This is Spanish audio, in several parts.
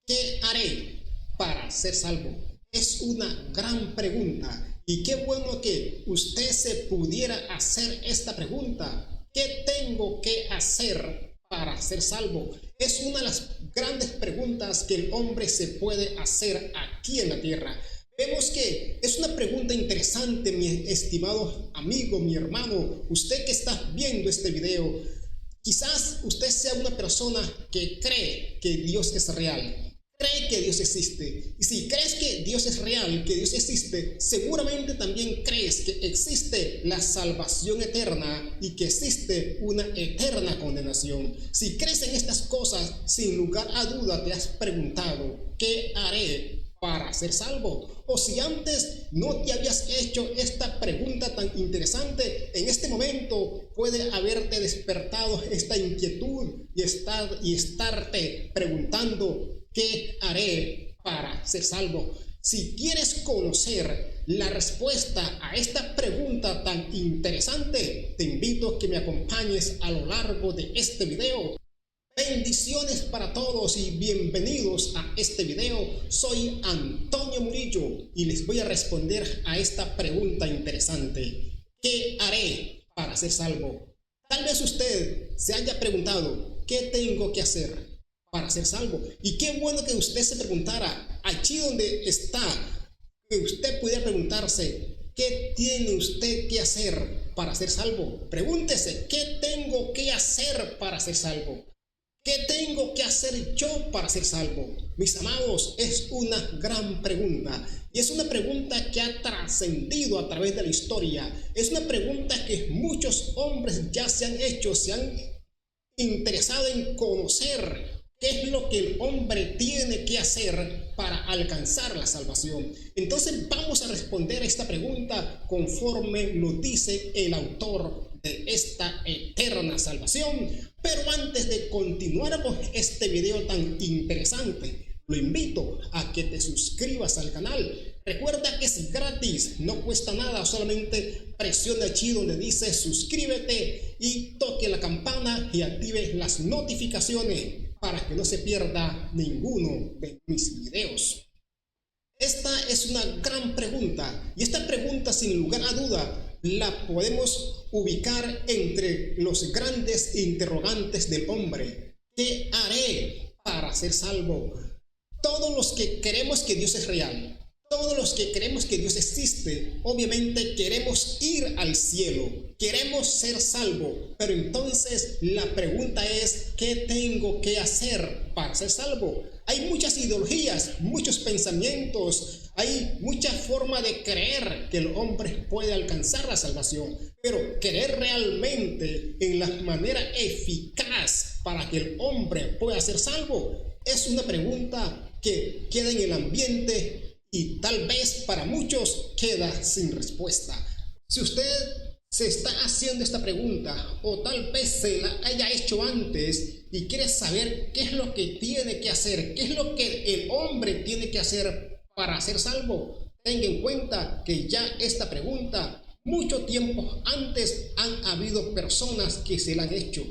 ¿Qué haré para ser salvo? Es una gran pregunta y qué bueno que usted se pudiera hacer esta pregunta. ¿Qué tengo que hacer para ser salvo? Es una de las grandes preguntas que el hombre se puede hacer aquí en la tierra. Vemos que es una pregunta interesante, mi estimado amigo, mi hermano, usted que está viendo este video. Quizás usted sea una persona que cree que Dios es real, cree que Dios existe. Y si crees que Dios es real, que Dios existe, seguramente también crees que existe la salvación eterna y que existe una eterna condenación. Si crees en estas cosas, sin lugar a duda te has preguntado, ¿qué haré para ser salvo? O si antes no te habías hecho esta pregunta tan interesante, en este momento puede haberte despertado esta inquietud y estarte preguntando, ¿qué haré para ser salvo? Si quieres conocer la respuesta a esta pregunta tan interesante, te invito a que me acompañes a lo largo de este video. Bendiciones para todos y bienvenidos a este video. Soy Antonio Murillo y les voy a responder a esta pregunta interesante. ¿Qué haré para ser salvo? Tal vez usted se haya preguntado, ¿qué tengo que hacer para ser salvo? Y qué bueno que usted se preguntara, allí donde está, que usted pudiera preguntarse, ¿qué tiene usted que hacer para ser salvo? Pregúntese, ¿qué tengo que hacer para ser salvo? ¿Qué tengo que hacer yo para ser salvo? Mis amados, es una gran pregunta y es una pregunta que ha trascendido a través de la historia. Es una pregunta que muchos hombres ya se han hecho, se han interesado en conocer qué es lo que el hombre tiene que hacer para alcanzar la salvación. Entonces vamos a responder a esta pregunta conforme lo dice el autor de esta eterna salvación. Pero antes de continuar con este video tan interesante, lo invito a que te suscribas al canal. Recuerda que es gratis, no cuesta nada, solamente presiona allí donde dice suscríbete y toque la campana y active las notificaciones para que no se pierda ninguno de mis videos. Esta es una gran pregunta y esta pregunta sin lugar a duda la podemos ubicar entre los grandes interrogantes del hombre. ¿Qué haré para ser salvo? Todos los que creemos que Dios es real, todos los que creemos que Dios existe, obviamente queremos ir al cielo, queremos ser salvos, pero entonces la pregunta es, ¿qué tengo que hacer para ser salvo? Hay muchas ideologías, muchos pensamientos, hay mucha forma de creer que el hombre puede alcanzar la salvación, pero creer realmente en la manera eficaz para que el hombre pueda ser salvo es una pregunta que queda en el ambiente y tal vez para muchos queda sin respuesta. Si usted se está haciendo esta pregunta o tal vez se la haya hecho antes y quiere saber qué es lo que tiene que hacer, qué es lo que el hombre tiene que hacer para ser salvo, tenga en cuenta que ya esta pregunta mucho tiempo antes han habido personas que se la han hecho.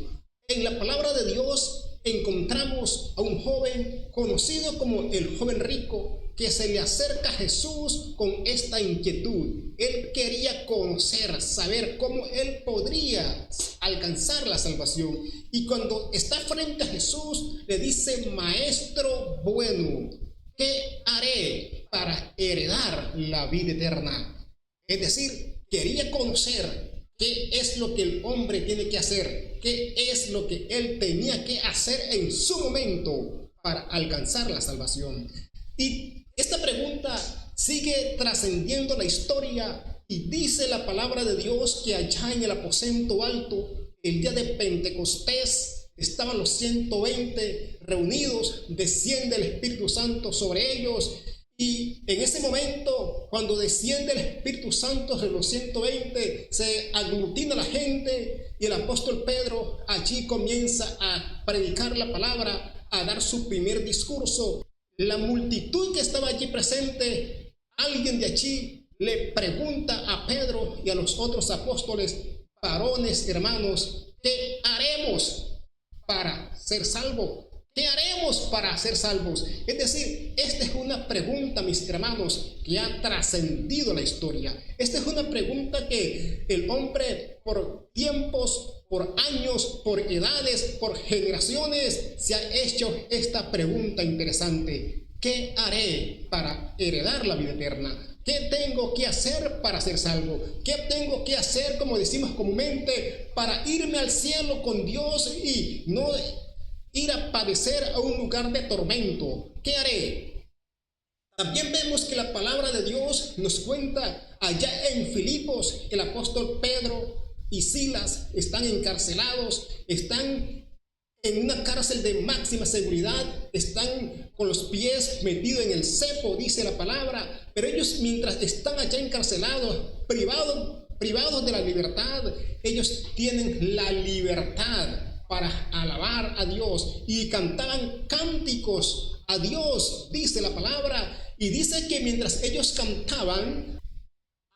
En la palabra de Dios encontramos a un joven conocido como el joven rico que se le acerca a Jesús con esta inquietud. Él quería conocer, saber cómo él podría alcanzar la salvación. Y cuando está frente a Jesús, le dice, Maestro bueno, ¿qué haré para heredar la vida eterna? Es decir, quería conocer qué es lo que el hombre tiene que hacer, qué es lo que él tenía que hacer en su momento para alcanzar la salvación. Y esta pregunta sigue trascendiendo la historia y dice la palabra de Dios que allá en el aposento alto, el día de Pentecostés, estaban los 120 reunidos, desciende el Espíritu Santo sobre ellos. Y en ese momento, cuando desciende el Espíritu Santo de los 120, se aglutina la gente y el apóstol Pedro allí comienza a predicar la palabra, a dar su primer discurso. La multitud que estaba allí presente, alguien de allí le pregunta a Pedro y a los otros apóstoles, varones, hermanos, ¿qué haremos para ser salvos? ¿Qué haremos para ser salvos? Es decir, esta es una pregunta, mis hermanos, que ha trascendido la historia. Esta es una pregunta que el hombre por tiempos, por años, por edades, por generaciones, se ha hecho esta pregunta interesante. ¿Qué haré para heredar la vida eterna? ¿Qué tengo que hacer para ser salvo? ¿Qué tengo que hacer, como decimos comúnmente, para irme al cielo con Dios y no ir a padecer a un lugar de tormento? ¿Qué haré? También vemos que la palabra de Dios nos cuenta allá en Filipos, el apóstol Pedro y Silas están encarcelados, están en una cárcel de máxima seguridad, están con los pies metidos en el cepo, dice la palabra, pero ellos mientras están allá encarcelados, privados de la libertad, ellos tienen la libertad para alabar a Dios y cantaban cánticos a Dios, dice la palabra, y dice que mientras ellos cantaban,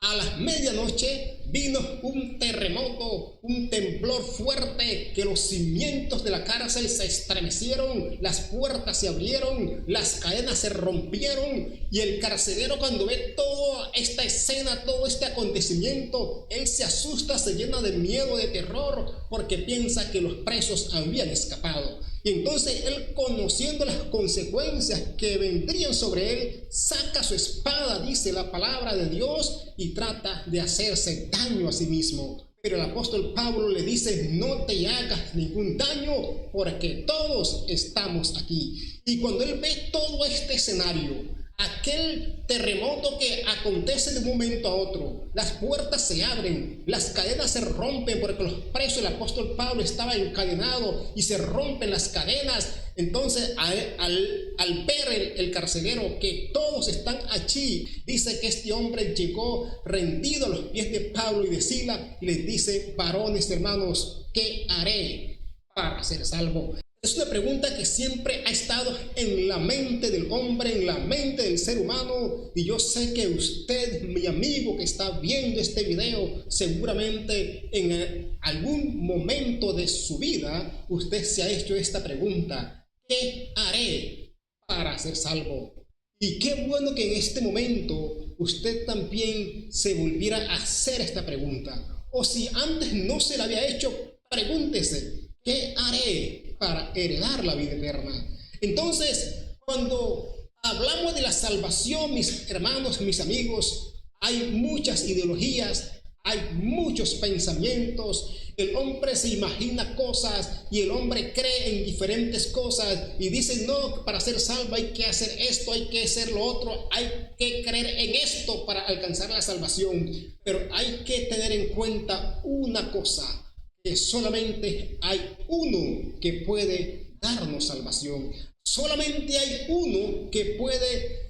a la medianoche vino un terremoto, un temblor fuerte, que los cimientos de la cárcel se estremecieron, las puertas se abrieron, las cadenas se rompieron, y el carcelero, cuando ve toda esta escena, todo este acontecimiento, él se asusta, se llena de miedo, de terror, porque piensa que los presos habían escapado. Y entonces él, conociendo las consecuencias que vendrían sobre él, saca su espada, dice la palabra de Dios, y trata de hacerse daño a sí mismo. Pero el apóstol Pablo le dice: no te hagas ningún daño, porque todos estamos aquí. Y cuando él ve todo este escenario, aquel terremoto que acontece de un momento a otro, las puertas se abren, las cadenas se rompen, porque los presos, el apóstol Pablo estaba encadenado y se rompen las cadenas. Entonces al ver el carcelero que todos están allí, dice que este hombre llegó rendido a los pies de Pablo y de Silas y les dice: varones, hermanos, ¿qué haré para ser salvo? Es una pregunta que siempre ha estado en la mente del hombre, en la mente del ser humano, y yo sé que usted, mi amigo que está viendo este video, seguramente en algún momento de su vida usted se ha hecho esta pregunta: ¿qué haré para ser salvo? Y qué bueno que en este momento usted también se volviera a hacer esta pregunta, o si antes no se la había hecho, pregúntese: ¿qué haré para heredar la vida eterna? Entonces, cuando hablamos de la salvación, mis hermanos, mis amigos, hay muchas ideologías, hay muchos pensamientos. El hombre se imagina cosas y el hombre cree en diferentes cosas y dice: no, para ser salvo hay que hacer esto, hay que hacer lo otro, hay que creer en esto para alcanzar la salvación. Pero hay que tener en cuenta una cosa: que solamente hay uno que puede darnos salvación. Solamente hay uno que puede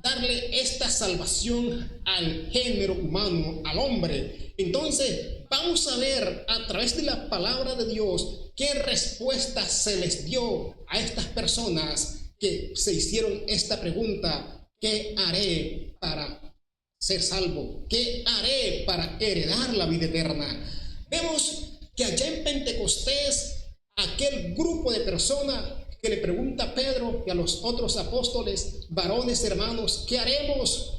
darle esta salvación al género humano, al hombre. Entonces vamos a ver a través de la palabra de Dios qué respuesta se les dio a estas personas que se hicieron esta pregunta: ¿qué haré para ser salvo? ¿Qué haré para heredar la vida eterna? Vemos que allá en Pentecostés, aquel grupo de personas que le pregunta a Pedro y a los otros apóstoles: varones, hermanos, ¿qué haremos?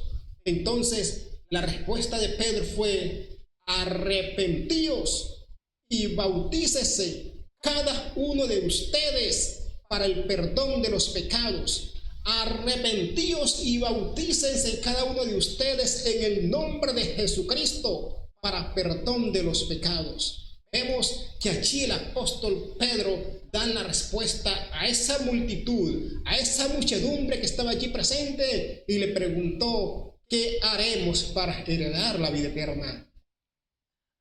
Entonces la respuesta de Pedro fue: arrepentíos y bautícese cada uno de ustedes para el perdón de los pecados. Arrepentíos y bautícense cada uno de ustedes en el nombre de Jesucristo para perdón de los pecados. Vemos que allí el apóstol Pedro da la respuesta a esa multitud, a esa muchedumbre que estaba allí presente, y le preguntó: ¿qué haremos para heredar la vida eterna?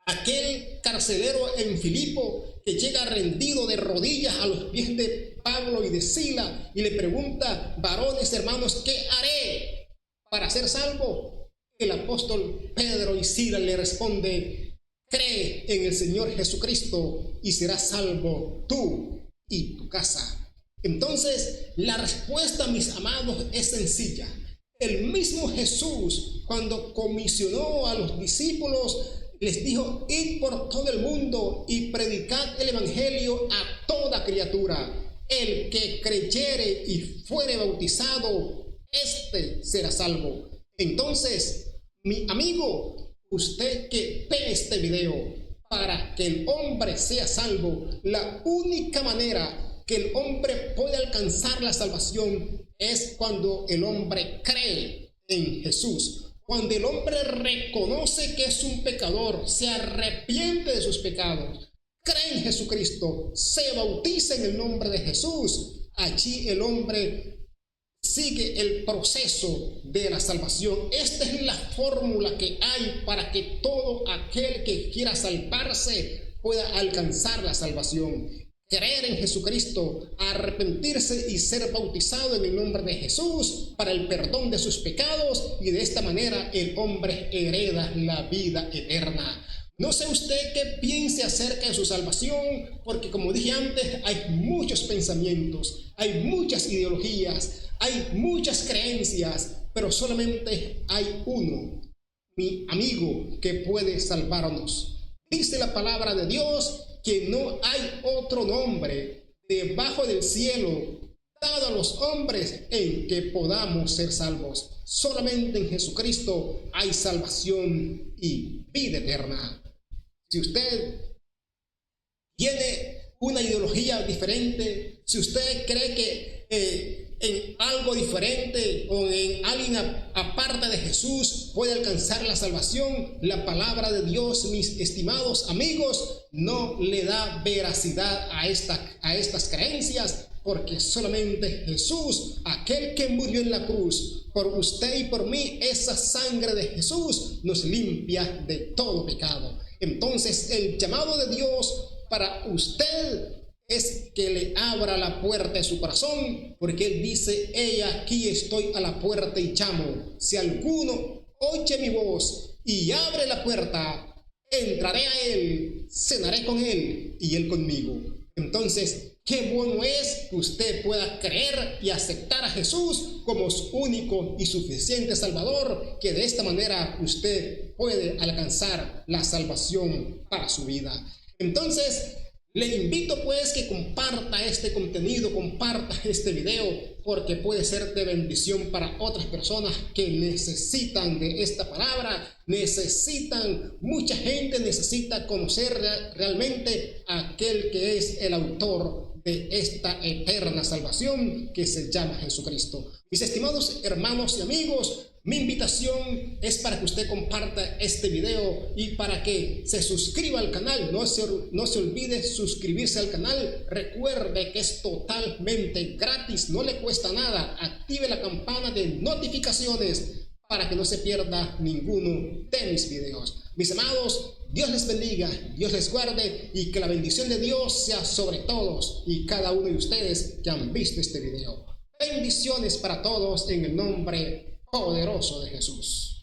Aquel carcelero en Filipo que llega rendido de rodillas a los pies de Pablo y de Silas y le pregunta: varones, hermanos, ¿qué haré para ser salvo? El apóstol Pedro y Silas le responde: cree en el Señor Jesucristo y serás salvo tú y tu casa. Entonces la respuesta, mis amados, es sencilla. El mismo Jesús, cuando comisionó a los discípulos, les dijo: id por todo el mundo y predicad el evangelio a toda criatura. el que creyere y fuere bautizado, éste será salvo. Entonces, mi amigo, usted que ve este video, para que el hombre sea salvo, la única manera que el hombre puede alcanzar la salvación es cuando el hombre cree en Jesús. Cuando el hombre reconoce que es un pecador, se arrepiente de sus pecados, cree en Jesucristo, se bautiza en el nombre de Jesús, allí el hombre sigue el proceso de la salvación. Esta es la fórmula que hay para que todo aquel que quiera salvarse pueda alcanzar la salvación. Creer en Jesucristo, arrepentirse y ser bautizado en el nombre de Jesús para el perdón de sus pecados, y de esta manera el hombre hereda la vida eterna. No sé usted qué piense acerca de su salvación, porque como dije antes, hay muchos pensamientos, hay muchas ideologías, hay muchas creencias, pero solamente hay uno, mi amigo, que puede salvarnos. Dice la palabra de Dios que no hay otro nombre debajo del cielo dado a los hombres en que podamos ser salvos. Solamente en Jesucristo hay salvación y vida eterna. Si usted tiene una ideología diferente, si usted cree que en algo diferente o en alguien aparte de Jesús puede alcanzar la salvación, la palabra de Dios, mis estimados amigos, no le da veracidad a estas creencias, porque solamente Jesús, aquel que murió en la cruz por usted y por mí, esa sangre de Jesús nos limpia de todo pecado. Entonces el llamado de Dios para usted es que le abra la puerta de su corazón, porque Él dice: aquí estoy a la puerta y llamo. Si alguno oye mi voz y abre la puerta, entraré a Él, cenaré con Él y Él conmigo. Entonces, qué bueno es que usted pueda creer y aceptar a Jesús como su único y suficiente Salvador, que de esta manera usted puede alcanzar la salvación para su vida. Entonces, le invito pues que comparta este contenido, comparta este video, porque puede ser de bendición para otras personas que necesitan de esta palabra, mucha gente necesita conocer realmente a aquel que es el autor de esta eterna salvación que se llama Jesucristo. Mis estimados hermanos y amigos, mi invitación es para que usted comparta este video y para que se suscriba al canal. No se olvide suscribirse al canal. Recuerde que es totalmente gratis, no le cuesta nada. Active la campana de notificaciones para que no se pierda ninguno de mis videos. Mis amados, Dios les bendiga, Dios les guarde, y que la bendición de Dios sea sobre todos y cada uno de ustedes que han visto este video. Bendiciones para todos en el nombre poderoso de Jesús.